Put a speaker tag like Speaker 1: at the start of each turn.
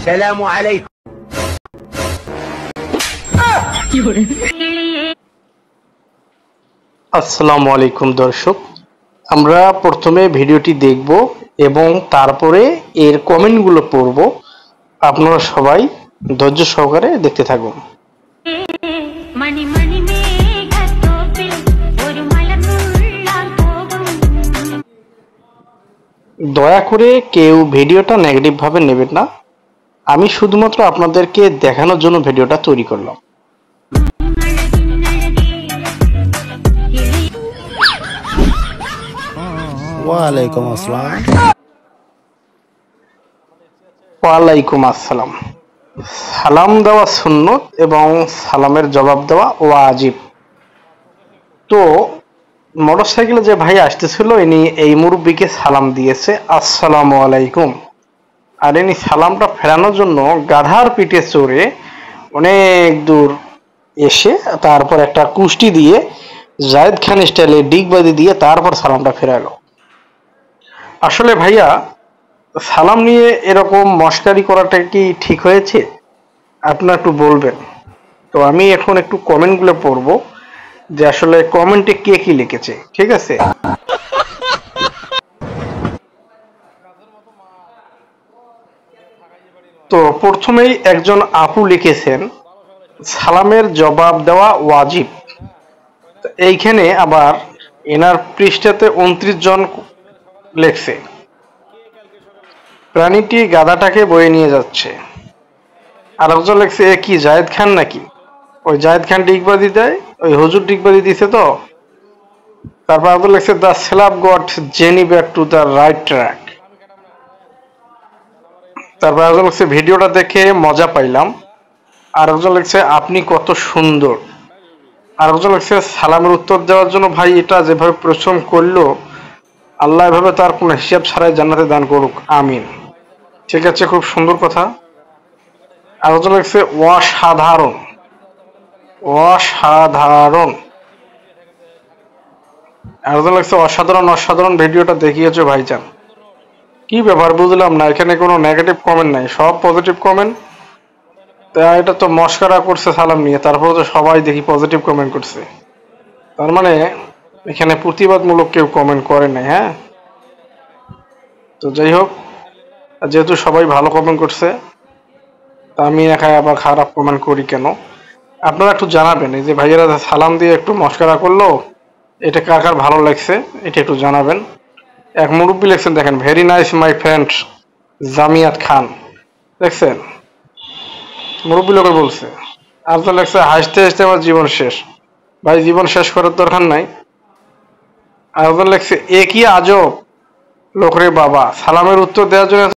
Speaker 1: সালামু আলাইকুম।
Speaker 2: আসসালামু আলাইকুম দর্শক, আমরা প্রথমে ভিডিওটি দেখব এবং তারপরে এর কমেন্টগুলো পড়ব। আপনারা সবাই ধৈর্য সহকারে দেখতে থাকুন। দয়া করে কেউ ভিডিওটা নেগেটিভ ভাবে নেবেন না, আমি শুধুমাত্র আপনাদেরকে দেখানোর জন্য ভিডিওটা তৈরি করলাম।
Speaker 3: ওয়ালাইকুম আসসালাম।
Speaker 2: ওয়ালাইকুম আসসালাম। সালাম দেওয়া সুন্নত এবং সালামের জবাব দেওয়া ওয়াজিব। তো মোটরসাইকেলে যে ভাই আসতেছিল ইনি এই মুরব্বীকে সালাম দিয়েছে আসসালামু আলাইকুম, আর ইনি সালামটা ফেরানোর জন্য গাধার পিঠে চড়ে অনেক দূর এসে তারপর একটা কুষ্টি দিয়ে জায়েদ খান স্টাইলে ডিগবাজি দিয়ে তারপর সালামটা ফেরালো। আসলে ভাইয়া, সালাম নিয়ে এরকম মশকারি করাটা কি ঠিক হয়েছে? আপনারা একটু বলবেন। তো আমি এখন একটু কমেন্টগুলো পড়বো যে আসলে কমেন্টে কে কি লিখেছে, ঠিক আছে? তো প্রথমেই একজন আপু লিখেছেন সালামের জবাব দেওয়া ওয়াজিব। এইখানে আবার এনার পৃষ্ঠাতে 29 জন লেখছে প্রাণীটি গাধাটাকে বয়ে নিয়ে যাচ্ছে। আর একজন লেখছে এ কি জায়েদ খান নাকি? ওই জায়েদ খান ডিগবাজি দেয়, ওই হুজুর ডিগবাজি দিছে তো। তারপর একজন লেখছে the slab goat jenny back to the right track. তারপর একজন লেখছে ভিডিওটা দেখে মজা পাইলাম। আর একজন লেখছে আপনি কত সুন্দর। আর একজন লেখছে সালামের উত্তর দেওয়ার জন্য ভাই এটা যেভাবে পরিশ্রম করলো, আল্লাহ এভাবে তার কোনো হিসাব ছাড়াই জান্নাতে দান করুক, আমিন। ঠিক আছে, খুব সুন্দর কথা। আর একজন লেখছে অসাধারণ অসাধারণ। আর একজন লেখছে অসাধারণ অসাধারণ ভিডিওটা দেখিয়েছো ভাইজান। কি ব্যাপার বুঝলাম না, এখানে কোনো নেগেটিভ কমেন্ট নাই, সব পজিটিভ কমেন্ট। এটা তো মস্করা করছে সালাম নিয়ে, তারপরে তো সবাই দেখি পজিটিভ কমেন্ট করছে। তার মানে এখানে প্রতিবাদমূলক কেউ কমেন্ট করে নাই। হ্যাঁ, তো যাই হোক, যেহেতু সবাই ভালো কমেন্ট করছে, আমি একা আবার খারাপ কমেন্ট করি কেন? আপনারা একটু জানাবেন, এই যে ভাইয়েরা সালাম দিয়ে একটু মস্করা করলো, এটা কার কার ভালো লাগছে এটা একটু জানাবেন। এক মুরব্বী লেখছেন, দেখেন, very nice my friend Jamiat খান। দেখছেন, মুরব্বী লোকে বলছে। আর তো লেখছে হাসতে হাসতে আমার জীবন শেষ। ভাই, জীবন শেষ করার দরকার নাই। আর লেখছে এ কি আজব লোক রে বাবা, সালামের উত্তর দেওয়ার জন্য